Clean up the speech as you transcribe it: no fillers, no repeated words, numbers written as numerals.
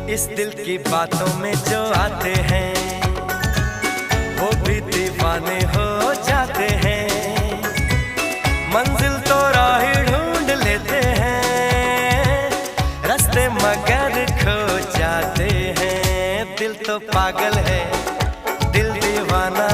इस दिल की बातों में जो आते हैं वो भी दीवाने हो जाते हैं। मंजिल तो राह ढूंढ लेते हैं, रास्ते मगर खो जाते हैं। दिल तो पागल है, दिल दीवाना